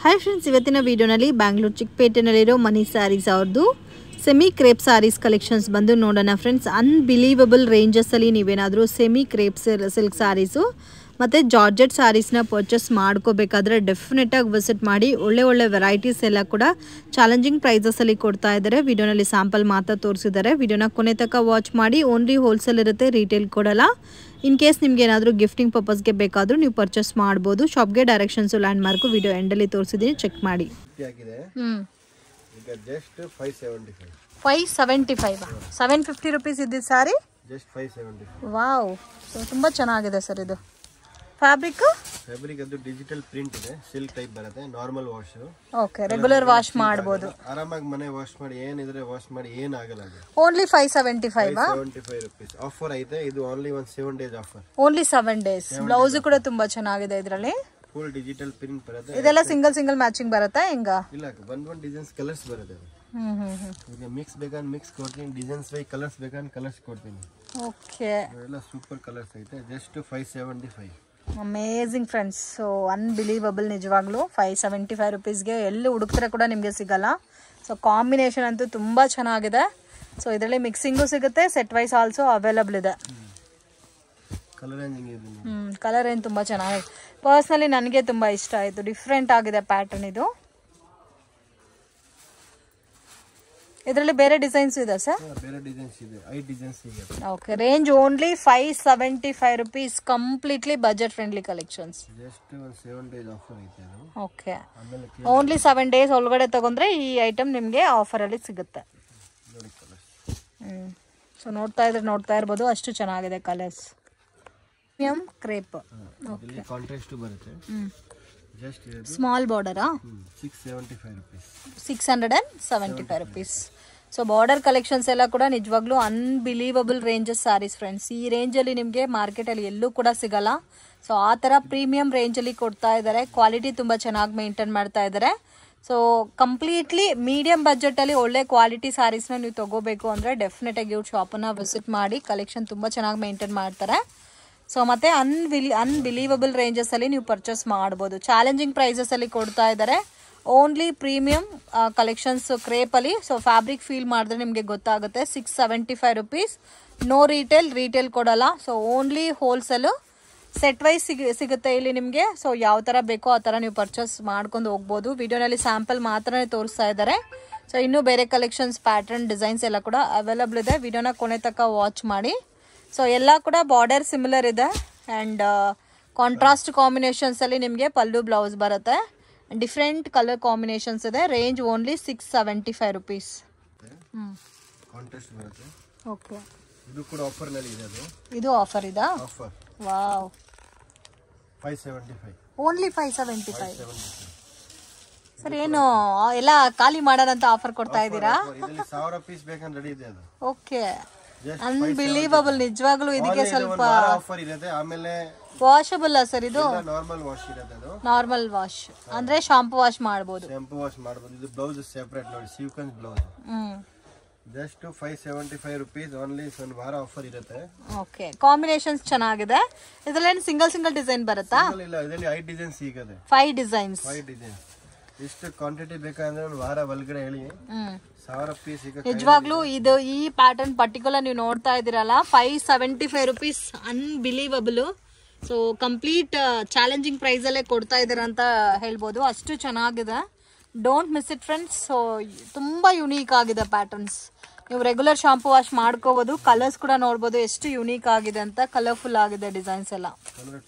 Hi friends, ಇವತ್ತಿನ ವಿಡಿಯೋನಲ್ಲಿ ಬ್ಯಾಂಗ್ಳೂರು ಚಿಕ್ಕಪೇಟೆನಲ್ಲಿರೋ ಮನಿ ಸ್ಯಾರೀಸ್ ಅವ್ರದ್ದು ಸೆಮಿ ಕ್ರೇಪ್ ಸ್ಯಾರೀಸ್ ಕಲೆಕ್ಷನ್ಸ್ ಬಂದು ನೋಡೋಣ ಫ್ರೆಂಡ್ಸ್. ಅನ್ಬಿಲೀವಬಲ್ ರೇಂಜಸ್ಸಲ್ಲಿ ನೀವೇನಾದರೂ ಸೆಮಿ ಕ್ರೇಪ್ ಸಿಲ್ಕ್ ಸ್ಯಾರೀಸು ಮತ್ತು ಜಾರ್ಜೆಟ್ ಸ್ಯಾರೀಸ್ನ ಪರ್ಚೇಸ್ ಮಾಡ್ಕೋಬೇಕಾದ್ರೆ ಡೆಫಿನೆಟಾಗಿ ವಿಸಿಟ್ ಮಾಡಿ. ಒಳ್ಳೆ ವೆರೈಟೀಸ್ ಎಲ್ಲ ಕೂಡ ಚಾಲೆಂಜಿಂಗ್ ಪ್ರೈಸಸಲ್ಲಿ ಕೊಡ್ತಾ ಇದ್ದಾರೆ. ವಿಡಿಯೋನಲ್ಲಿ ಸ್ಯಾಂಪಲ್ ಮಾತ್ರ ತೋರಿಸಿದ್ದಾರೆ. ವಿಡಿಯೋನ ಕೊನೆ ತನಕ ವಾಚ್ ಮಾಡಿ. ಓನ್ಲಿ ಹೋಲ್ಸೇಲ್ ಇರುತ್ತೆ, ರೀಟೇಲ್ ಕೊಡಲ್ಲ. ಇನ್ ಕೇಸ್ ನಿಮ್ಗೆ ಏನಾದರೂ ಗಿಫ್ಟಿಂಗ್ ಪರ್ಪಸ್ಗೆ ಬೇಕಾದರೂ ನೀವು ಪರ್ಚೇಸ್ ಮಾಡ್ಬೋದು. ಶಾಪ್ಗೆ ಡೈರೆಕ್ಷನ್ಸು ಲ್ಯಾಂಡ್ ಮಾರ್ಕು ವಿಡಿಯೋ ಎಂಡಲ್ಲಿ ತೋರಿಸಿದ್ದೀನಿ, ಚೆಕ್ ಮಾಡಿ. ಜಸ್ಟ್ 575 750 ರುಪೀಸ್ ಇದ್ದಿದ್ದು ಸಾರಿ ಜಸ್ಟ್ 575. ವಾವ್, ತುಂಬ ಚೆನ್ನಾಗಿದೆ ಸರ್. ಇದು ಫ್ಯಾಬ್ರಿಕ್ ಅದು ಡಿಜಿಟಲ್ ಪ್ರಿಂಟ್ ಇದೆ, ಸಿಲ್ಕ್ ಟೈಪ್ ಬರುತ್ತೆ, normal wash. Okay, regular wash ಮಾಡಬಹುದು, ಆರಾಮಾಗಿ ಮನೆ ವಾಶ್ ಮಾಡಿ ಏನಿದ್ರೆ ವಾಶ್ ಮಾಡಿ ಏನಾಗಲ್ಲ. ಅದು ಓನ್ಲಿ 575 ರುಪೀಸ್ ಆಫರ್ ಐತೆ. ಇದು only 7 days offer, only 7 days. Blouse ಕೂಡ ತುಂಬಾ ಚೆನ್ನಾಗಿದೆ. ಇದರಲ್ಲಿ ಫುಲ್ ಡಿಜಿಟಲ್ ಪ್ರಿಂಟ್ ಬರುತ್ತೆ. ಇದೆಲ್ಲ ಸಿಂಗಲ್ ಮ್ಯಾಚಿಂಗ್ ಬರುತ್ತಾ ಹೆಂಗ? ಇಲ್ಲ, ಒಂದ್ ಡಿಸೈನ್ಸ್ ಕಲರ್ಸ್ ಬರುತ್ತೆ. ಈಗ ಮಿಕ್ಸ್ ಬೇಕಂದ್ರೆ ಮಿಕ್ಸ್ ಕೊಡ್ತೀನಿ, ಡಿಸೈನ್ಸ್ ವೈ ಕಲರ್ಸ್ ಬೇಕಂದ್ರೆ ಕಲರ್ಸ್ ಕೊಡ್ತೀನಿ. ಓಕೆ, ಎಲ್ಲ ಸೂಪರ್ ಕಲರ್ಸ್ ಐತೆ. Just 575. Amazing friends. So unbelievable, ನಿಜವಾಗ್ಲೂ 575 ರುಪೀಸ್ಗೆ ಎಲ್ಲಿ ಹುಡುಕ್ತಾರೆ ಕೂಡ ನಿಮಗೆ ಸಿಗಲ್ಲ. ಸೊ ಕಾಂಬಿನೇಷನ್ ಅಂತೂ ತುಂಬ ಚೆನ್ನಾಗಿದೆ. ಸೊ ಇದರಲ್ಲಿ ಮಿಕ್ಸಿಂಗು ಸಿಗುತ್ತೆ, ಸೆಟ್ ವೈಸ್ ಆಲ್ಸೋ ಅವೈಲಬಲ್ ಇದೆ. ಕಲರ್ ಏನು ತುಂಬ ಚೆನ್ನಾಗಿದೆ. ಪರ್ಸ್ನಲಿ ನನಗೆ ತುಂಬ ಇಷ್ಟ ಆಯಿತು. ಡಿಫ್ರೆಂಟ್ ಆಗಿದೆ ಪ್ಯಾಟರ್ನ್ ಇದು. ಇದರಲ್ಲಿ ಬೇರೆ ಡಿಸೈನ್ಸ್ ಇದೆ ಸರ್? ಬೇರೆ ಡಿಸೈನ್ಸ್ ಇದೆ, 5 ಡಿಸೈನ್ಸ್ ಇದೆ. Okay, range only 575 rupees. Completely budget friendly collections. Just 7 days offer ಐತೆ. ಓಕೆ, ಓನ್ಲಿ 7 ಡೇಸ್ ಒಳಗಡೆ ತಗೊಂಡ್ರೆ ಈ ಐಟಮ್ ನಿಮಗೆ ಆಫರಲ್ಲಿ ಸಿಗುತ್ತೆ. ಸೊ ನೋಡ್ತಾ ಇರ್ಬೋದು, ಅಷ್ಟು ಚೆನ್ನಾಗಿದೆ colours. Premium crepe. Okay, contrast ಬರುತ್ತೆ. ಜಸ್ಟ್ ಸ್ಮಾಲ್ ಬಾರ್ಡರಾ? 675 rupees. 675 rupees. So border collections ಎಲ್ಲ ಕೂಡ ನಿಜವಾಗ್ಲೂ ಅನ್ಬಿಲೀವಬಲ್ ರೇಂಜಸ್ ಸ್ಯಾರೀಸ್ ಫ್ರೆಂಡ್ಸ್. ಈ ರೇಂಜಲ್ಲಿ ನಿಮಗೆ ಮಾರ್ಕೆಟಲ್ಲಿ ಎಲ್ಲೂ ಕೂಡ ಸಿಗಲ್ಲ. ಸೊ ಆ ಥರ ಪ್ರೀಮಿಯಂ ರೇಂಜಲ್ಲಿ ಕೊಡ್ತಾ ಇದ್ದಾರೆ. ಕ್ವಾಲಿಟಿ ತುಂಬ ಚೆನ್ನಾಗಿ ಮೇಂಟೈನ್ ಮಾಡ್ತಾ ಇದ್ದಾರೆ. ಸೊ ಕಂಪ್ಲೀಟ್ಲಿ ಮೀಡಿಯಂ ಬಜೆಟಲ್ಲಿ ಒಳ್ಳೆ ಕ್ವಾಲಿಟಿ ಸ್ಯಾರೀಸ್ನ ನೀವು ತೊಗೋಬೇಕು ಅಂದರೆ ಡೆಫಿನೆಟಾಗಿ ಇವ್ರ ಶಾಪನ್ನು ವಿಸಿಟ್ ಮಾಡಿ. ಕಲೆಕ್ಷನ್ ತುಂಬ ಚೆನ್ನಾಗಿ ಮೇಂಟೈನ್ ಮಾಡ್ತಾರೆ. ಸೊ ಮತ್ತೆ ಅನ್ಬಿಲೀವಬಲ್ ರೇಂಜಸ್ಸಲ್ಲಿ ನೀವು ಪರ್ಚೇಸ್ ಮಾಡ್ಬೋದು. ಚಾಲೆಂಜಿಂಗ್ ಪ್ರೈಸಸಲ್ಲಿ ಕೊಡ್ತಾ ಇದ್ದಾರೆ. ಓನ್ಲಿ ಪ್ರೀಮಿಯಂ ಕಲೆಕ್ಷನ್ಸ್ ಕ್ರೇಪಲ್ಲಿ. ಸೊ ಫ್ಯಾಬ್ರಿಕ್ ಫೀಲ್ ಮಾಡಿದ್ರೆ ನಿಮಗೆ ಗೊತ್ತಾಗುತ್ತೆ. 675 ರುಪೀಸ್. ನೋ ರೀಟೇಲ್ ಕೊಡಲ್ಲ. So only wholesale, set wise ಸಿಗುತ್ತೆ ಇಲ್ಲಿ ನಿಮಗೆ. ಸೊ ಯಾವ ಥರ ಬೇಕೋ ಆ ಥರ ನೀವು ಪರ್ಚೇಸ್ ಮಾಡ್ಕೊಂಡು ಹೋಗ್ಬೋದು. ವಿಡಿಯೋನಲ್ಲಿ ಸ್ಯಾಂಪಲ್ ಮಾತ್ರನೇ ತೋರಿಸ್ತಾ ಇದ್ದಾರೆ. ಸೊ ಇನ್ನೂ ಬೇರೆ ಕಲೆಕ್ಷನ್ಸ್, ಪ್ಯಾಟರ್ನ್, ಡಿಸೈನ್ಸ್ ಎಲ್ಲ ಕೂಡ ಅವೈಲಬಲ್ ಇದೆ. ವಿಡಿಯೋನ ಕೊನೆ ತನಕ ವಾಚ್ ಮಾಡಿ. ಸೊ ಎಲ್ಲ ಕೂಡ ಬಾರ್ಡರ್ ಸಿಮಿಲರ್ ಇದೆ ಆ್ಯಂಡ್ ಕಾಂಟ್ರಾಸ್ಟ್ ಕಾಂಬಿನೇಷನ್ಸಲ್ಲಿ ನಿಮಗೆ ಪಲ್ಲು ಬ್ಲೌಸ್ ಬರುತ್ತೆ. ಡಿಫ್ರೆಂಟ್ ಕಲರ್ ಕಾಂಬಿನೇಷನ್ಸ್ ಇದೆ. Range only 675 rupees. ಕಾಂಟ್ರಾಸ್ಟ್ ಬರುತ್ತೆ. ಓಕೆ, ಇದು ಕೂಡ ಆಫರ್ ನಲ್ಲಿ ಇದೆ. ಇದು ಆಫರ್ ಇದಾ? ಆಫರ್. ವಾವ್, 575. ಓನ್ಲಿ 575. ಸರ್ ಏನು ಎಲ್ಲ ಖಾಲಿ ಮಾಡೋಣ ಅಂತ ಆಫರ್ ಕೊಡ್ತಾ ಇದ್ದೀರಾ? ಇದರಲ್ಲಿ 1000 ಪೀಸ್ ಬೇಕಂದ್ರೆ ರೆಡಿ ಇದೆ ಅದು. Okay, unbelievable. ನಿಜವಾಗ್ಲೂ ಇದಕ್ಕೆ ಸ್ವಲ್ಪ ಆಫರ್ ಇರುತ್ತೆ. ಆಮೇಲೆ ವಾಷಬಲ್ ಸರ್ ಇದು? ನಾರ್ಮಲ್ ವಾಶ್ ಇರುತ್ತೆ. ಅದು ನಾರ್ಮಲ್ ವಾಶ್ ಅಂದ್ರೆ ಶಾಂಪೂ ವಾಶ್ ಮಾಡಬಹುದು. ಇದು ಬ್ಲೌಸ್ ಸೆಪರೇಟ್ ನೋಡಿ, sequence blouse. Just 575 rupees only. ಒಂದು ವಾರ ಆಫರ್ ಇರುತ್ತೆ. ಓಕೆ, ಕಾಂಬಿನೇಷನ್ಸ್ ಚೆನ್ನಾಗಿದೆ. ಇದರಲ್ಲಿ ಸಿಂಗಲ್ ಡಿಸೈನ್ ಬರುತ್ತಾ? ಇಲ್ಲ, ಇದರಲ್ಲಿ 5 ಡಿಸೈನ್ ಸಿಗುತ್ತೆ. 5 ಡಿಸೈನ್ಸ್. ಎಷ್ಟು ಕ್ವಾಂಟಿಟಿ ಬೇಕಂದ್ರೆ ಒಂದು ವಾರ ಒಳಗಡೆ ಹೇಳಿ 1000 ಪೀಸ್ ಸಿಗುತ್ತೆ. ನಿಜವಾಗ್ಲೂ ಇದು ಈ ಪ್ಯಾಟರ್ನ್ ಪರ್ಟಿಕ್ಯುಲರ್ ನೀವು ನೋಡ್ತಾ ಇದ್ದೀರಲ್ಲ, 575 rupees. Unbelievable. So complete challenging ಪ್ರೈಸಲ್ಲೇ ಕೊಡ್ತಾ ಇದ್ದಾರೆ ಅಂತ ಹೇಳ್ಬೋದು. ಅಷ್ಟು ಚೆನ್ನಾಗಿದೆ. Don't miss it friends. So ತುಂಬ ಯುನೀಕ್ ಆಗಿದೆ ಪ್ಯಾಟರ್ನ್ಸ್. ನೀವು ರೆಗ್ಯುಲರ್ ಶಾಂಪೂ ವಾಶ್ ಮಾಡ್ಕೋಬೋದು. ಕಲರ್ಸ್ ಕೂಡ ನೋಡ್ಬೋದು ಎಷ್ಟು ಯುನೀಕ್ ಆಗಿದೆ ಅಂತ. ಕಲರ್ಫುಲ್ ಆಗಿದೆ ಡಿಸೈನ್ಸ್ ಎಲ್ಲ.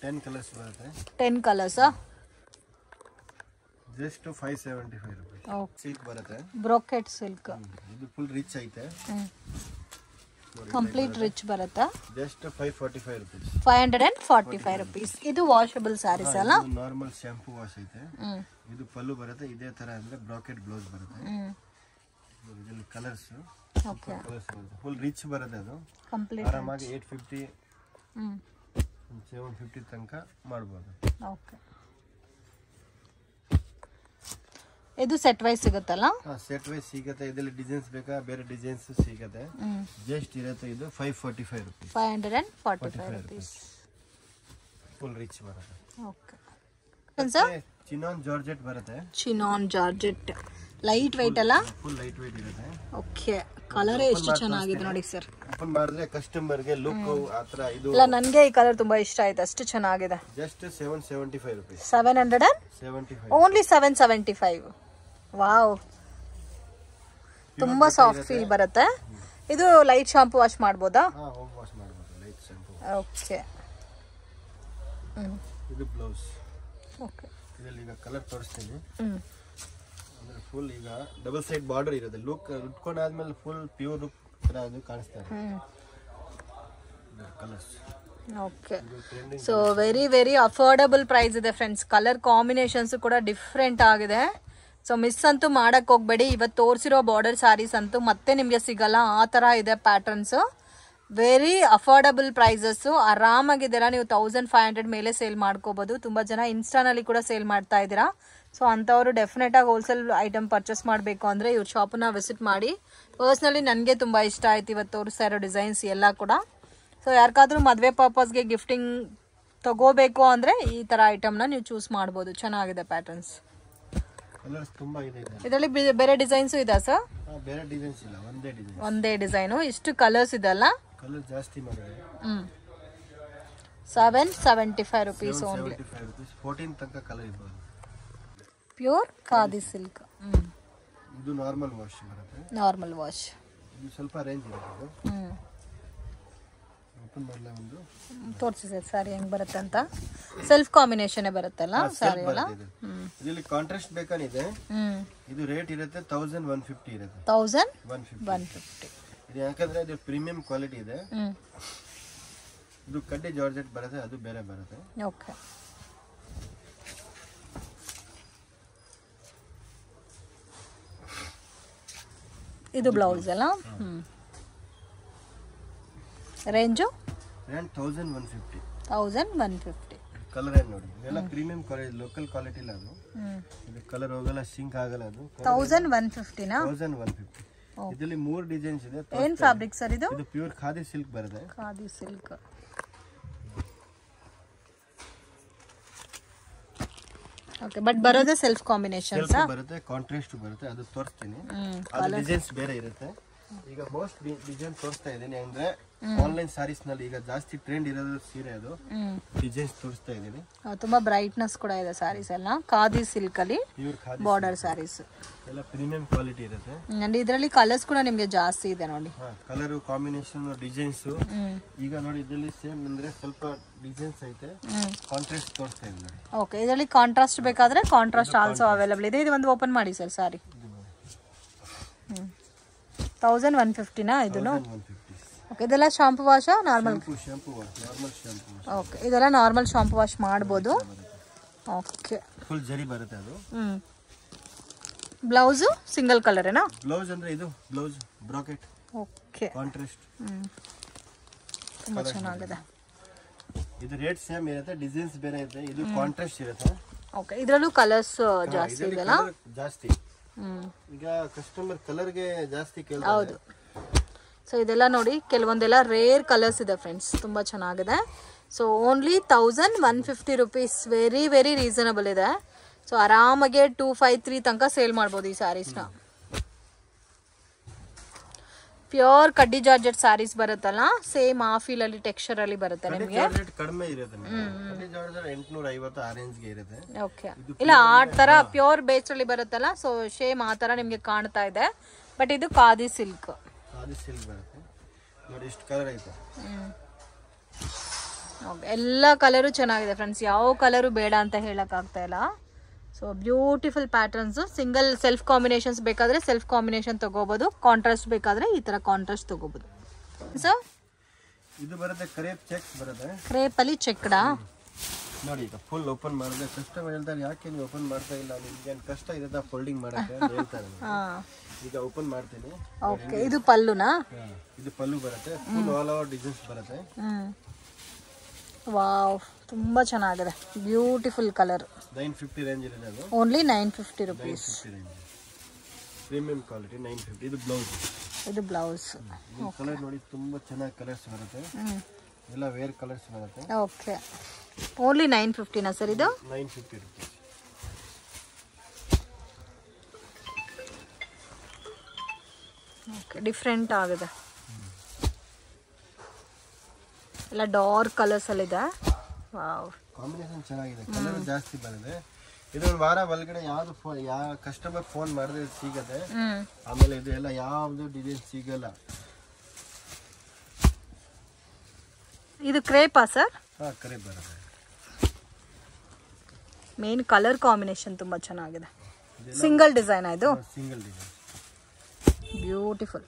10 ಕಲರ್ಸ್ ಬರುತ್ತೆ. 10 ಕಲರ್ಸಾ? Just 575 rupees. ಸಿಲ್ಕ್ ಬರುತ್ತೆ, ಬ್ರೋಕೆಟ್ ಸಿಲ್ಕ್. ಇದು ಫುಲ್ ರಿಚ್ ಐತೆ. ಕಂಪ್ಲೀಟ್ ರಿಚ್ ಬರುತ್ತೆ. Just 545 rupees. 545 ರುಪೀಸ್. ಇದು ವಾಷಬಲ್ ಸ್ಯಾರೀಸ್ ಅಲ್ಲ? ನಾರ್ಮಲ್ ಶಾಂಪೂ ವಾಶ್ ಐತೆ. ಇದು ಪಲ್ಲು ಬರುತ್ತೆ. ಇದೇ ತರ ಅಂದ್ರೆ ಬ್ರಾಕೆಟ್ ಬ್ಲೌಸ್ ಬರುತ್ತೆ. ಇದರಲ್ಲಿ ಕಲರ್ಸ್, ಓಕೆ, ಫುಲ್ ರಿಚ್ ಬರುತ್ತೆ. ಅದು ಕಂಪ್ಲೀಟ್ ಆರಾಮಾಗಿ 850 750 ತನಕ ಮಾಡಬಹುದು. ಓಕೆ, ಇದು ಸೆಟ್ ವೈಸ್ ಸಿಗುತ್ತಲ್ಲ? ಸೆಟ್ ವೈಸ್ ಸಿಗುತ್ತೆ. ಇದರಲ್ಲಿ ಡಿಸೈನ್ಸ್ ಬೇಕಾ, ಬೇರೆ ಡಿಸೈನ್ಸ್ ಸಿಗುತ್ತೆ. ಜಸ್ಟ್ ಇರುತ್ತೆ. ಇದು 545 ರುಪೀಸ್. 545 ರುಪೀಸ್. ಫುಲ್ ರಿಚ್ ಬರುತ್ತೆ. ಓಕೆ ಸರ್, ಚಿನಾನ್ ಜಾರ್ಜೆಟ್ ಬರುತ್ತೆ. ಚಿನಾನ್ ಜಾರ್ಜೆಟ್ ಲೈಟ್ ವೆಯ್ಟ್ ಅಲ್ಲ, ಫುಲ್ ಲೈಟ್ ವೆಯ್ಟ್ ಇರುತ್ತೆ. ಓಕೆ, ಕಲರ್ ಎಷ್ಟು ಚೆನ್ನಾಗಿದೆ ನೋಡಿ ಸರ್. ಓಪನ್ ಮಾಡಿದ್ರೆ ಕಸ್ಟಮರ್ ಗೆ ಲುಕ್ ಆತರ ಇದು. ಇಲ್ಲ, ನನಗೆ ಈ ಕಲರ್ ತುಂಬಾ ಇಷ್ಟ ಆಯ್ತು, ಅಷ್ಟು ಚೆನ್ನಾಗಿದೆ. Just 775 rupees. 775 ಓನ್ಲಿ 775. ವಾವ್, ತುಂಬಾ ಸಾಫ್ಟ್ ಫೀಲ್ ಬರುತ್ತೆ. ಇದು ಲೈಟ್ ಶಾಂಪೂ ವಾಶ್ ಮಾಡ್ಬೋದಾ? ಹೋಮ್ ವಾಶ್ ಮಾಡಬಹುದು, ಲೈಟ್ ಶಾಂಪೂ. ಓಕೆ. ಇದು ಬ್ಲೌಸ್. ಓಕೆ, ಇದರಲ್ಲಿ ಈಗ ಕಲರ್ ತೋರಿಸ್ತೀನಿ. ಅಂದ್ರೆ ಫುಲ್ ಈಗ ಡಬಲ್ ಸೈಡ್ ಬಾರ್ಡರ್ ಇರುತ್ತೆ. ಲುಕ್ ಉಟ್ಕೊಂಡಾದ್ಮೇಲೆ ಫುಲ್ ಪ್ಯೂರ್ ಲುಕ್ ತರ ಅದು ಕಾಣಿಸ್ತಾ ಇದೆ. Colours. Okay, so very very affordable price ಇದೆ ಫ್ರೆಂಡ್ಸ್. ಕಲರ್ ಕಾಂಬಿನೇಷನ್ಸ್ ಕೂಡ ಡಿಫ್ರೆಂಟ್ ಆಗಿದೆ. ಸೊ ಮಿಸ್ ಅಂತೂ ಮಾಡಕ್ ಹೋಗ್ಬೇಡಿ. ಇವತ್ತು ತೋರಿಸಿರೋ ಬಾರ್ಡರ್ ಸ್ಯಾರೀಸ್ ಅಂತೂ ಮತ್ತೆ ನಿಮಗೆ ಸಿಗಲ್ಲ, ಆ ತರ ಇದೆ ಪ್ಯಾಟರ್ನ್ಸ್. Very affordable prices. ಆರಾಮಾಗಿದ್ದೀರಾ ನೀವು. 1500 ಮೇಲೆ ಸೇಲ್ ಮಾಡ್ಕೋಬಹುದು. ತುಂಬಾ ಜನ ಇನ್ಸ್ಟಾನಲ್ಲಿ ಕೂಡ ಸೇಲ್ ಮಾಡ್ತಾ ಇದ್ದೀರಾ. ಸೊ ಅಂಥವ್ರು ಡೆಫಿನೆಟ್ ಆಗಿ ಹೋಲ್ಸೇಲ್ ಐಟಮ್ ಪರ್ಚೇಸ್ ಮಾಡಬೇಕು ಅಂದರೆ ಇವ್ರ ಶಾಪನ್ನ ವಿಸಿಟ್ ಮಾಡಿ. ಪರ್ಸ್ನಲಿ ನನಗೆ ತುಂಬ ಇಷ್ಟ ಆಯ್ತು ಇವತ್ತು ತೋರಿಸ್ತಾ ಇರೋ ಡಿಸೈನ್ಸ್ ಎಲ್ಲ ಕೂಡ. ಸೊ ಯಾರಿಗಾದ್ರೂ ಮದುವೆ ಪರ್ಪಸ್ಗೆ ಗಿಫ್ಟಿಂಗ್ ತಗೋಬೇಕು ಅಂದರೆ ಈ ಥರ ಐಟಮ್ನ ನೀವು ಚೂಸ್ ಮಾಡ್ಬೋದು. ಚೆನ್ನಾಗಿದೆ ಪ್ಯಾಟರ್ನ್ಸ್. ಇದರಲ್ಲಿ ಬೇರೆ ಡಿಸೈನ್ಸು ಇದೆ ಸರ್? ಬೇರೆ ಡಿಸೈನ್ಸ್ ಇಲ್ಲ, ಒಂದೇ ಡಿಸೈನು. ಇಷ್ಟು ಕಲರ್ಸ್ ಇದೆಲ್ಲ. ಕಲರ್ ಜಾಸ್ತಿ ಮಾಡಿದೆ. 775 rupees ಓನ್ಲಿ. 14 ತನಕ ಕಲರ್ ಇರ್ಬೋದು. Pure khadi silk. ಇದು ನಾರ್ಮಲ್ ವಾಶ್ ಬರುತ್ತೆ. Normal wash. ಇದು ಸ್ವಲ್ಪ ರೇಂಜ್ ಇರುತ್ತೆ. ಓಪನ್ ಮಾಡಲೇ ಒಂದು ತೋರಿಸಿ ಸರ್ ಸಾರಿ ಹೆಂಗ್ ಬರುತ್ತೆ ಅಂತ. ಸೆಲ್ಫ್ ಕಾಂಬಿನೇಷನ್ ಬರುತ್ತಲ್ಲ ಸಾರಿ ಎಲ್ಲ. ಇದರಲ್ಲಿ ಕಾಂಟ್ರಾಸ್ಟ್ ಬೇಕಾನಿದೆ. ಇದು ರೇಟ್ ಇರುತ್ತೆ 1150 ಇರುತ್ತೆ. 1150. ಇದು ಯಾಕಂದ್ರೆ ಇದು ಪ್ರೀಮಿಯಂ ಕ್ವಾಲಿಟಿ ಇದೆ. ಇದು ಕಡ್ಡಿ ಜಾರ್ಜೆಟ್ ಬರುತ್ತೆ, ಅದು ಬೇರೆ ಬರುತ್ತೆ. ಓಕೆ. ಇದು ಬ್ಲೌಸ್ ಅಲ್ಲ. ರೇಂಜು 1150. 1150. ಕಲರ್ ಏನು ನೋಡಿ, ಇದೆಲ್ಲ ಪ್ರೀಮಿಯಂ ಕ್ವಾಲಿಟಿ, ಲೋಕಲ್ ಕ್ವಾಲಿಟಿ ಇಲ್ಲ ಅದು. ಇದು ಕಲರ್ ಹೋಗಲ್ಲ, ಸಿಂಕ್ ಆಗಲ್ಲ ಅದು. 1150 ನಾ? 1150. ಇದರಲ್ಲಿ 3 ಡಿಸೈನ್ಸ್ ಇದೆ. ಏನ್ ಫ್ಯಾಬ್ರಿಕ್ ಸರ್ ಇದು? ಇದು ಪ್ಯೂರ್ ಖಾದಿ ಸಿಲ್ಕ್ ಬರುತ್ತೆ. ಖಾದಿ ಸಿಲ್ಕ್. ಓಕೆ, ಬಟ್ ಬರೋದೇ ಸೆಲ್ಫ್ ಕಾಂಬಿನೇಷನ್ ಬರುತ್ತೆ, ಕಾಂಟ್ರಾಸ್ಟ್ ಬರುತ್ತೆ. ಅದು ತೋರಿಸ್ತೀನಿ. ಅದು ಡಿಸೈನ್ಸ್ ಬೇರೆ ಇರುತ್ತೆ. ಈಗ ಮೋಸ್ಟ್ ಡಿಸೈನ್ ತೋರಿಸ್ತಾ ಇದ್ದೀನಿ ಅಂದ್ರೆ ಆನ್ಲೈನ್ ಸಾರೀಸ್ ನಲ್ಲಿ ಈಗ ಜಾಸ್ತಿ ಟ್ರೆಂಡ್ ಇರೋದು ಸೀರೆ. ಅದು ಡಿಸೈನ್ಸ್ ತೋರಿಸ್ತಾ ಇದ್ದೀನಿ. ತುಂಬಾ ಬ್ರೈಟ್ನೆಸ್ ಕೂಡ ಇದೆ ಸಾರೀಸ್ ಎಲ್ಲ. ಖಾದಿ ಸಿಲ್ಕ್ ಅಲ್ಲಿ ಬಾರ್ಡರ್ ಸಾರೀಸ್ ಎಲ್ಲ ಪ್ರೀಮಿಯಂ ಕ್ವಾಲಿಟಿ ಇರುತ್ತೆ. ಅಂಡ್ ಇದರಲ್ಲಿ ಕಲರ್ಸ್ ಕೂಡ ನಿಮಗೆ ಜಾಸ್ತಿ ಇದೆ ನೋಡಿ. ಕಲರ್ ಕಾಂಬಿನೇಷನ್ ಡಿಸೈನ್ಸ್ ಈಗ ನೋಡಿ ಇದರಲ್ಲಿ ಸೇಮ್ ಅಂದ್ರೆ ಸ್ವಲ್ಪ ಡಿಸೈನ್ಸ್ ಐತೆ. ಕಾಂಟ್ರಾಸ್ಟ್ ತೋರಿಸ್ತಾ ಇದೆ ನೋಡಿ. ಓಕೆ, ಇದರಲ್ಲಿ ಕಾಂಟ್ರಾಸ್ಟ್ ಬೇಕಾದ್ರೆ ಕಾಂಟ್ರಾಸ್ಟ್ ಆಲ್ಸೋ ಅವೈಲೇಬಲ್ ಇದೆ. ಇದು ಒಂದು ಓಪನ್ ಮಾಡಿ ಸರ್ ಸಾರಿ. 1150 ನಾ ಇದನ್ನು? ಓಕೆ, ಇದೆಲ್ಲ ಶಾಂಪು ವಾಶ್ ನಾರ್ಮಲ್? ಓಕೆ, ಇದೆಲ್ಲ ನಾರ್ಮಲ್ ಶಾಂಪು ವಾಶ್ ಮಾಡ್ಬೋದು. ಓಕೆ, ಫುಲ್ ಜರಿ ಬರುತ್ತೆ ಅದು. ಬ್ಲೌಸ್ ಸಿಂಗಲ್ ಕಲರ್ ಏನಾ? ಬ್ಲೌಸ್ ಅಂದ್ರೆ ಇದು ಬ್ಲೌಸ್ ಬ್ರಾಕೆಟ್. ಓಕೆ, ಕಾಂಟ್ರಾಸ್ಟ್ ತುಂಬಾ ಚೆನ್ನಾಗಿದೆ. ಇದು ರೇಟ್ ಸೇಮ್ ಇರುತ್ತೆ, ಡಿಸೈನ್ಸ್ ಬೇರೆ ಇರುತ್ತೆ. ಇದು ಕಾಂಟ್ರಾಸ್ಟ್ ಇರುತ್ತೆ. ಓಕೆ, ಇದರಲ್ಲೂ ಕಲರ್ಸ್ ಜಾಸ್ತಿ ಇದೆಲ್ಲ ಜಾಸ್ತಿ. ಈಗ ಕಸ್ಟಮರ್ ಕಲರ್ಗೆ ಜಾಸ್ತಿ ಕೇಳ್ತಾರೆ. ಹೌದು. ಸೊ ಇದೆಲ್ಲ ನೋಡಿ, ಕೆಲವೊಂದೆಲ್ಲ ರೇರ್ ಕಲರ್ಸ್ ಇದೆ ಫ್ರೆಂಡ್ಸ್, ತುಂಬಾ ಚೆನ್ನಾಗಿದೆ. So only 1150 rupees. Very very reasonable ಇದೆ. ಸೊ ಆರಾಮಾಗೆ 253 ತನಕ ಸೇಲ್ ಮಾಡ್ಬೋದು ಈ ಸ್ಯಾರೀಸ್ನ. ಪ್ಯೂರ್ ಕಡ್ಡಿ ಜಾರ್ಜೆಟ್ ಸ್ಯಾರೀಸ್ ಬರುತ್ತಲ್ಲ, ಸೇಮ್ ಆ ಫೀಲ್ ಅಲ್ಲಿ ಟೆಕ್ಸ್ಚರ್ ಅಲ್ಲಿ ಬರುತ್ತೆ ನಿಮಗೆ. ಕಡಿಮೆ ಇರುತ್ತೆ. ಕಡ್ಡಿ ಜಾರ್ಜೆಟ್ 850 ಆ ರೇಂಜ್ ಗೆ ಇರುತ್ತೆ. ಓಕೆ, ಇಲ್ಲ ಆ ತರ ಪ್ಯೂರ್ ಬೇಸ್ ಅಲ್ಲಿ ಬರುತ್ತಲ್ಲ, ಸೊ ಸೇಮ್ ಆ ತರ ನಿಮಗೆ ಕಾಣ್ತಾ ಇದೆ. ಬಟ್ ಇದು ಖಾದಿ ಸಿಲ್ಕ್. ಖಾದಿ ಸಿಲ್ಕ್ ಬರುತ್ತೆ ನೋಡಿ. ಎಷ್ಟು ಕಲರ್ ಐತೆ. ಎಲ್ಲ ಕಲರು ಚೆನ್ನಾಗಿದೆ ಫ್ರೆಂಡ್ಸ್, ಯಾವ ಕಲರು ಬೇಡ ಅಂತ ಹೇಳಕ್ ಆಗ್ತಾ ಇಲ್ಲ. So beautiful patterns. Single self combinations ಬೇಕಾದ್ರೆ ಸೆಲ್ಫ್ ಕಾಂಬಿನೇಷನ್ ತಗೋಬಹುದು. ಕಾಂಟ್ರಾಸ್ಟ್ ಬೇಕಾದ್ರೆ ಈ ತರ ಕಾಂಟ್ರಾಸ್ಟ್ ತಗೋಬಹುದು. ಸೊ ಇದು ಬರುತ್ತೆ ಕ್ರೇಪ್ ಚೆಕ್ ಬರುತ್ತೆ. ಕ್ರೇಪ್ ಅಲ್ಲಿ ಚೆಕ್ಡಾ ನೋಡಿ. ಈಗ ಫುಲ್ ಓಪನ್ ಮಾಡಿದ್ರೆ ಕಸ್ಟಮರ್ ಹೇಳ್ತಾರೆ, ಯಾಕೆ ನೀವು ಓಪನ್ ಮಾಡ್ತಾ ಇಲ್ಲ, ನಿಮ್ಗೆ ಏನು ಕಷ್ಟ ಇರುತ್ತೆ ಫೋಲ್ಡಿಂಗ್ ಮಾಡಕ್ಕೆ ಅಂತ ಹೇಳ್ತಾರೆ. ಈಗ ಓಪನ್ ಮಾಡ್ತೀನಿ. ಓಕೆ, ಇದು ಪಲ್ಲುನಾ? ಇದು ಪಲ್ಲು ಬರುತ್ತೆ. ಫುಲ್ ಆಲ್ ಓವರ್ ಡಿಸೈನ್ಸ್ ಬರುತ್ತೆ. ವಾವ್, ತುಂಬಾ ಚೆನ್ನಾಗಿದೆ. Beautiful colour. 950 ರೇಂಜ್ ಇದೆ ಅದು. Only 950 rupees. Premium quality 950. ಇದು ಬ್ಲೌಸ್. ಇದು ಬ್ಲೌಸ್. ಕಲರ್ ನೋಡಿ, ತುಂಬಾ ಚೆನ್ನಾಗಿ ಕಲರ್ಸ್ ಬರುತ್ತೆ. ಎಲ್ಲ ವೇರ್ ಕಲರ್ಸ್ ಬರುತ್ತೆ. ಓಕೆ, ಓನ್ಲಿ 950 ನಾ ಸರ್ ಇದು? 950 rupees. ಓಕೆ, ಡಿಫ್ರೆಂಟ್ ಆಗಿದೆ, ಎಲ್ಲ ಡಾರ್ಕ್ ಕಲರ್ಸಲ್ಲಿದೆ. ವಾವ್, ಕಾಂಬಿನೇಷನ್ ಚೆನ್ನಾಗಿದೆ, ಕಲರ್ ಜಾಸ್ತಿ ಬಂದಿದೆ. ಇದೊಂದು ವಾರ ಒಳಗಡೆ ಯಾವ್ದು ಯಾವ ಕಸ್ಟಮರ್ ಫೋನ್ ಮಾಡಿದ್ರೆ ಸಿಗತ್ತೆ. ಆಮೇಲೆ ಇದು ಎಲ್ಲ ಯಾವ್ದು ಡಿಸೈನ್ ಸಿಗಲ್ಲ. ಇದು ಕ್ರೇಪಾ ಸರ್? ಹಾ, ಕ್ರೇಪ್ ಬರುತ್ತೆ. ಮೇನ್ ಕಲರ್ ಕಾಂಬಿನೇಷನ್ ತುಂಬಾ ಚೆನ್ನಾಗಿದೆ. ಸಿಂಗಲ್ ಡಿಸೈನ್ ಇದು? Single design, beautiful.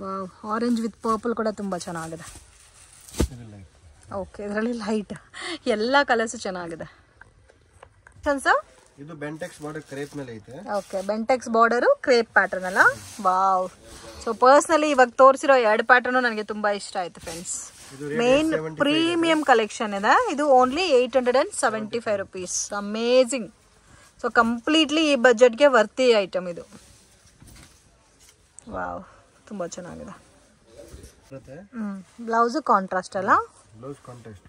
Wow, orange with purple ಕೂಡ ತುಂಬಾ ಚೆನ್ನಾಗಿದೆ. ಓಕೆ, ಇದರಲ್ಲಿ ಲೈಟ್, ಎಲ್ಲ ಕಲರ್ಸ್ ಚೆನ್ನಾಗಿದೆ. ಇದು ಬೆಂಟೆಕ್ಸ್ ಬಾರ್ಡರ್ ಕ್ರೇಪ್ ಮೇಲೆ ಐತೆ. Okay, Bentex border crepe pattern ಅಲ್ಲ? ವಾವ್. ಸೊ ಪರ್ಸನಲಿ ಇವಾಗ ತೋರಿಸಿರೋ 2 ಪ್ಯಾಟರ್ನ್ ನನಗೆ ತುಂಬಾ ಇಷ್ಟ ಆಯ್ತು ಫ್ರೆಂಡ್ಸ್. ಮೇನ್ ಪ್ರೀಮಿಯಂ ಕಲೆಕ್ಷನ್ ಇದೆ. ಇದು only 875 rupees. Amazing. So completely ಈ ಬಜೆಟ್ಗೆ ವರ್ತಿ ಐಟಮ್ ಇದು. ವಾವ್, ತುಂಬಾ ಚೆನ್ನಾಗಿದೆ. ಬ್ಲೌಸ್ ಕಾಂಟ್ರಾಸ್ಟ್ ಅಲ್ಲ? Blouse contrast.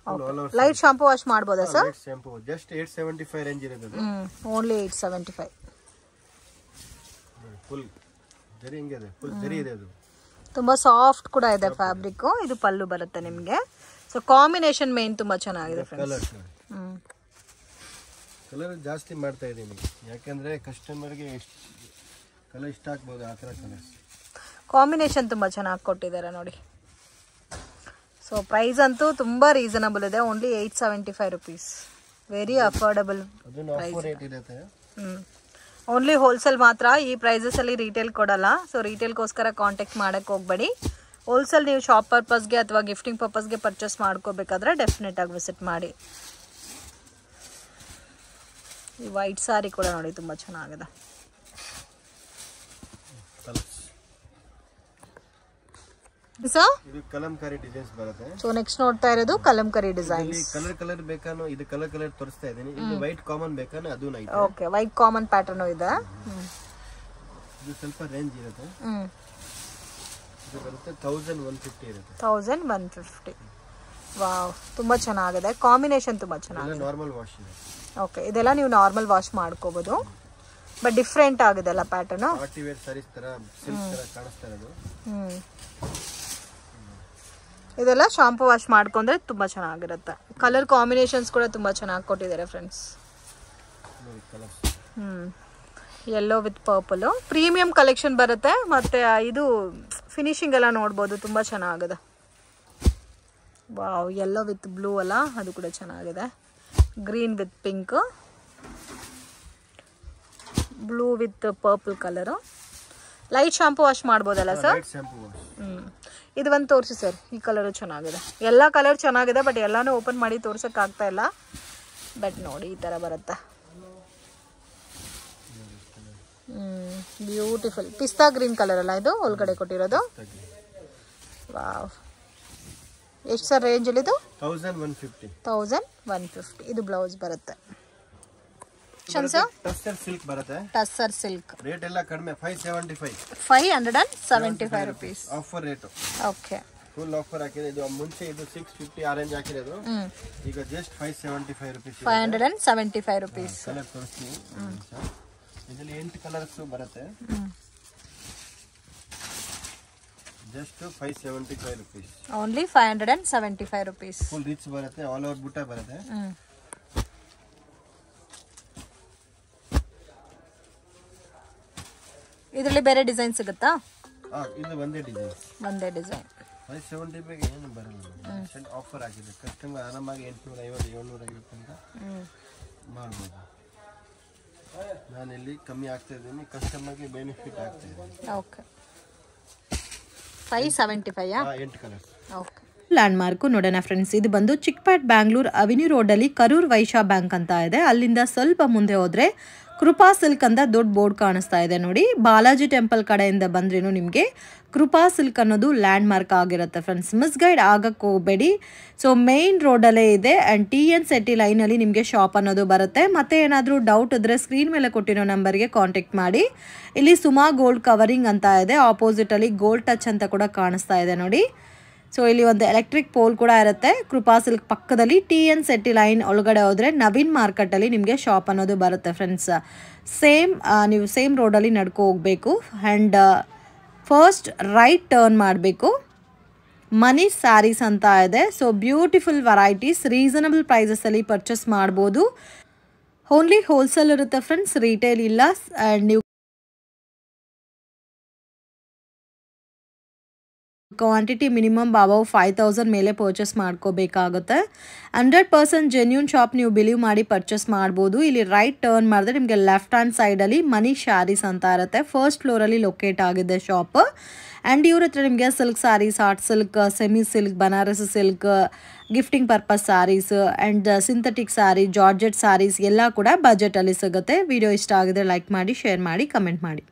Light shampoo wash ಮಾಡಬಹುದಾ sir? Light shampoo just 875 range ಇರುತ್ತೆ. ಓನ್ಲಿ 875. ಫುಲ್ ಜರಿ ಹಿಂಗೆ ಇದೆ, ಫುಲ್ ಜರಿ ಇದೆ. ಅದು ತುಂಬಾ ಸಾಫ್ಟ್ ಕೂಡ ಇದೆ ಫ್ಯಾಬ್ರಿಕ್. ಇದು ಪಲ್ಲು ಬರುತ್ತೆ ನಿಮಗೆ. ಸೊ ಕಾಂಬಿನೇಷನ್ ಮೇನ್ ತುಂಬಾ ಚೆನ್ನಾಗಿದೆ ಫ್ರೆಂಡ್ಸ್. ಕಲರ್ ಜಾಸ್ತಿ ಮಾಡ್ತಾ ಇದೀನಿ ಯಾಕಂದ್ರೆ ಕಸ್ಟಮರ್ಗೆ ಕಲರ್ ಇಷ್ಟ ಆಗ್ಬೋದು. ಆ ಥರ ಕಲರ್ಸ್ ಕಾಂಬಿನೇಷನ್ ತುಂಬಾ ಚೆನ್ನಾಗಿ ಕೊಟ್ಟಿದ್ದಾರೆ ನೋಡಿ. ಸೊ ಪ್ರೈಸ್ ಅಂತೂ ತುಂಬಾ ರೀಸನಬಲ್ ಇದೆ. Only 875 rupees. Very affordable price. Only wholesale ಮಾತ್ರ. ಈ ಪ್ರೈಸಸ್ ಅಲ್ಲಿ ರಿಟೇಲ್ ಕೊಡಲ್ಲ. ಸೊ ರಿಟೇಲ್ಗೋಸ್ಕರ ಕಾಂಟ್ಯಾಕ್ಟ್ ಮಾಡಕ್ಕೆ ಹೋಗ್ಬೇಡಿ. ಹೋಲ್ಸೇಲ್ ನೀವು ಶಾಪ್ ಪರ್ಪಸ್ಗೆ ಅಥವಾ ಗಿಫ್ಟಿಂಗ್ ಪರ್ಪಸ್ಗೆ ಪರ್ಚೇಸ್ ಮಾಡ್ಕೋಬೇಕಾದ್ರೆ ಡೆಫಿನೆಟ್ ಆಗಿ ವಿಸಿಟ್ ಮಾಡಿ. ಈ ವೈಟ್ ಸಾರಿ ಕೂಡ ನೋಡಿ ತುಂಬಾ ಚೆನ್ನಾಗಿದೆ. ಇದು ಕಲಂಕಾರಿ ಡಿಸೈನ್ಸ್ ಬರುತ್ತೆ. ಸೊ ನೆಕ್ಸ್ಟ್ ನೋಡ್ತಾ ಇರೋದು ಕಲಂಕಾರಿ ಡಿಸೈನ್ಸ್. ಕಲರ್ ಬೇಕಾನೋ ಇದು ಕಲರ್ ತೋರಿಸ್ತಾ ಇದೀನಿ. ಇದು ವೈಟ್ ಕಾಮನ್ ಬೇಕಾನೋ ಅದು night. Okay, white common pattern ಇದೆ. ಇದು ಸ್ವಲ್ಪ ರೇಂಜ್ ಇರುತ್ತೆ. ಇದು ಬರುತ್ತೆ 1150 ಇರುತ್ತೆ. 1150. ವಾವ್, ತುಂಬಾ ಚೆನ್ನಾಗಿದೆ. ಕಾಂಬಿನೇಷನ್ ತುಂಬಾ ಚೆನ್ನಾಗಿದೆ. ನಾರ್ಮಲ್ ವಾಶ್ ಇದೆ. ಓಕೆ, ಇದೆಲ್ಲ ನೀವು ನಾರ್ಮಲ್ ವಾಶ್ ಮಾಡ್ಕೋಬಹುದು. ಬಟ್ ಡಿಫ್ರೆಂಟ್ ಆಗಿದೆ ಅಲ್ಲ ಪ್ಯಾಟರ್ನ್. ಪಾರ್ಟಿ ವೇರ್ ಸಾರೀಸ್ ತರ ಸಿಲ್ಕ್ ತರ ಕಾಣಿಸ್ತಾ ಇರೋದು. ಇದೆಲ್ಲ ಶಾಂಪೂ ವಾಶ್ ಮಾಡ್ಕೊಂಡ್ರೆ ತುಂಬಾ ಚೆನ್ನಾಗಿರುತ್ತೆ. ಕಲರ್ ಕಾಂಬಿನೇಷನ್ಸ್ ಕೂಡ ತುಂಬಾ ಚೆನ್ನಾಗಿ ಕೊಟ್ಟಿದ್ದಾರೆ friends. Yellow with purple premium collection ಬರುತ್ತೆ. ಮತ್ತೆ ಇದು ಫಿನಿಶಿಂಗ್ ಎಲ್ಲ ನೋಡ್ಬೋದು, ತುಂಬಾ ಚೆನ್ನಾಗಿದೆ. ವಾವ್, ಯೆಲ್ಲೋ ವಿತ್ ಬ್ಲೂ ಅಲ್ಲ, ಅದು ಕೂಡ ಚೆನ್ನಾಗಿದೆ. Green with pink, blue with purple colour. Light shampoo wash ಮಾಡ್ಬೋದಲ್ಲ ಸರ್? ಇದು ಒಂದು ತೋರಿಸಿ ಸರ್. ಈ ಕಲರು ಚೆನ್ನಾಗಿದೆ. ಎಲ್ಲ ಕಲರ್ ಚೆನ್ನಾಗಿದೆ, ಬಟ್ ಎಲ್ಲಾನು ಓಪನ್ ಮಾಡಿ ತೋರ್ಸಕ್ ಆಗ್ತಾ ಇಲ್ಲ. ಬಟ್ ನೋಡಿ, ಈ ತರ ಬರುತ್ತೆ. ಬ್ಯೂಟಿಫುಲ್ ಪಿಸ್ತಾ ಗ್ರೀನ್ ಕಲರ್ ಅಲ್ಲ ಇದು ಒಳಗಡೆ ಕೊಟ್ಟಿರೋದು? ವಾವ್, ಎಷ್ಟು ಸರ್ ರೇಂಜ್ ಅಲ್ಲಿ ಇದು? 1150. 1150. ಇದು ಬ್ಲೌಸ್ ಬರುತ್ತೆ. ಟಸ್ಸರ್ ಸಿಲ್ಕ್ ಬರುತ್ತೆ. ಟಸ್ಸರ್ ಸಿಲ್ಕ್ ರೇಟ್ ಎಲ್ಲ ಕಡಿಮೆ. 575 rupees offer rate. Okay, full offer ಹಾಕಿದೆ. ಇದು ಮುಂಚೆ ಇದು 650 ಆರೆಂಜ್ ಹಾಕಿರೋದು. ಈಗ ಜಸ್ಟ್ 575 ರುಪೀಸ್. 575 ರುಪೀಸ್. ಕಲರ್ ತೋರಿಸ್ತೀನಿ. ಇದರಲ್ಲಿ 8 ಕಲರ್ಸ್ ಬರುತ್ತೆ. Just 575 rupees. Only 575 rupees. Full rich ಬರುತ್ತೆ. ಆಲ್ ಓವರ್ ಬುಟ್ಟ ಬರುತ್ತೆ. ಇದರಲ್ಲಿ ಬೇರೆ ಡಿಸೈನ್ ಸಿಗುತ್ತಾ? ಇದು ಒಂದೇ ಡಿಸೈನ್. 570 ಏನು ಬರಲ್ಲ. ಆಫರ್ ಆಗಿದೆ. ಕಸ್ಟಮರ್ ಆರಾಮಾಗಿ 850 750 ಅಂತ ಮಾಡ್ಬೋದು. ನಾನಿಲ್ಲಿ ಕಮ್ಮಿ ಆಗ್ತಾ ಇದ್ದೀನಿ, ಕಸ್ಟಮರ್ಗೆ ಬೆನಿಫಿಟ್ ಆಗ್ತಾ ಇದೆ. Okay, 575 8 colours. Okay, land mark ನೋಡೋಣ ಫ್ರೆಂಡ್ಸ್. ಇದು ಬಂದು ಚಿಕ್ಪೇಟ್ ಬ್ಯಾಂಗ್ಳೂರ್ ಅವೆನ್ಯೂ ರೋಡಲ್ಲಿ ಕರೂರ್ ವೈಶ್ಯ ಬ್ಯಾಂಕ್ ಅಂತ ಇದೆ. ಅಲ್ಲಿಂದ ಸ್ವಲ್ಪ ಮುಂದೆ ಹೋದ್ರೆ ಕೃಪಾ ಸಿಲ್ಕ್ ಅಂತ ದೊಡ್ಡ ಬೋರ್ಡ್ ಕಾಣಿಸ್ತಾ ಇದೆ ನೋಡಿ. ಬಾಲಾಜಿ ಟೆಂಪಲ್ ಕಡೆಯಿಂದ ಬಂದ್ರೇನು ನಿಮಗೆ ಕೃಪಾ ಸಿಲ್ಕ್ ಅನ್ನೋದು ಲ್ಯಾಂಡ್ ಮಾರ್ಕ್ ಆಗಿರುತ್ತೆ ಫ್ರೆಂಡ್ಸ್. ಮಿಸ್ಗೈಡ್ ಆಗಕ್ಕೆ ಹೋಗಬೇಡಿ. ಸೊ ಮೇನ್ ರೋಡಲ್ಲೇ ಇದೆ. ಆ್ಯಂಡ್ TN City ಲೈನಲ್ಲಿ ನಿಮಗೆ ಶಾಪ್ ಅನ್ನೋದು ಬರುತ್ತೆ. ಮತ್ತೆ ಏನಾದರೂ ಡೌಟ್ ಇದ್ದರೆ ಸ್ಕ್ರೀನ್ ಮೇಲೆ ಕೊಟ್ಟಿರೋ ನಂಬರ್ಗೆ ಕಾಂಟ್ಯಾಕ್ಟ್ ಮಾಡಿ. ಇಲ್ಲಿ ಸುಮಾ ಗೋಲ್ಡ್ ಕವರಿಂಗ್ ಅಂತ ಇದೆ. ಆಪೋಸಿಟಲ್ಲಿ ಗೋಲ್ಡ್ ಟಚ್ ಅಂತ ಕೂಡ ಕಾಣಿಸ್ತಾ ಇದೆ ನೋಡಿ. ಸೊ ಇಲ್ಲಿ ಒಂದು ಎಲೆಕ್ಟ್ರಿಕ್ ಪೋಲ್ ಕೂಡ ಇರುತ್ತೆ. ಕೃಪಾ ಸಿಲ್ಕ್ ಪಕ್ಕದಲ್ಲಿ TN ಸೆಟ್ಟಿ ಲೈನ್ ಒಳಗಡೆ ಹೋದರೆ ನವೀನ್ ಮಾರ್ಕೆಟಲ್ಲಿ ನಿಮಗೆ ಶಾಪ್ ಅನ್ನೋದು ಬರುತ್ತೆ ಫ್ರೆಂಡ್ಸ್. ನೀವು ಸೇಮ್ ರೋಡಲ್ಲಿ ನಡ್ಕೊ ಹೋಗಬೇಕು ಆ್ಯಂಡ್ ಫಸ್ಟ್ ರೈಟ್ ಟರ್ನ್ ಮಾಡಬೇಕು. ಮನಿ ಸ್ಯಾರೀಸ್ ಅಂತ ಇದೆ. ಸೊ ಬ್ಯೂಟಿಫುಲ್ ವೆರೈಟೀಸ್ ರೀಸನಬಲ್ ಪ್ರೈಸಸಲ್ಲಿ ಪರ್ಚೇಸ್ ಮಾಡ್ಬೋದು. ಓನ್ಲಿ ಹೋಲ್ಸೇಲ್ ಇರುತ್ತೆ ಫ್ರೆಂಡ್ಸ್, ರಿಟೇಲ್ ಇಲ್ಲ. ಆ್ಯಂಡ್ ನೀವು ಕ್ವಾಂಟಿಟಿ ಮಿನಿಮಮ್ ಅಬೌವ್ 5000 ಮೇಲೆ ಪರ್ಚೇಸ್ ಮಾಡ್ಕೋಬೇಕಾಗುತ್ತೆ. 100% ಜೆನ್ಯೂನ್ ಶಾಪ್ ನೀವು ಬಿಲೀವ್ ಮಾಡಿ ಪರ್ಚೇಸ್ ಮಾಡ್ಬೋದು. ಇಲ್ಲಿ ರೈಟ್ ಟರ್ನ್ ಮಾಡಿದ್ರೆ ನಿಮಗೆ ಲೆಫ್ಟ್ ಹ್ಯಾಂಡ್ ಸೈಡಲ್ಲಿ ಮನಿ ಸ್ಯಾರೀಸ್ ಅಂತ ಇರುತ್ತೆ. ಫಸ್ಟ್ ಫ್ಲೋರಲ್ಲಿ ಲೊಕೇಟ್ ಆಗಿದೆ ಶಾಪ್. ಆ್ಯಂಡ್ ಇವ್ರ ಹತ್ರ ನಿಮಗೆ silk saris, art silk, semi silk, Banaras silk, gifting purpose saris and synthetic sari, georgette saris ಎಲ್ಲ ಕೂಡ ಬಜೆಟಲ್ಲಿ ಸಿಗುತ್ತೆ. ವಿಡಿಯೋ ಇಷ್ಟ ಆಗಿದ್ರೆ ಲೈಕ್ ಮಾಡಿ, ಶೇರ್ ಮಾಡಿ, ಕಮೆಂಟ್ ಮಾಡಿ.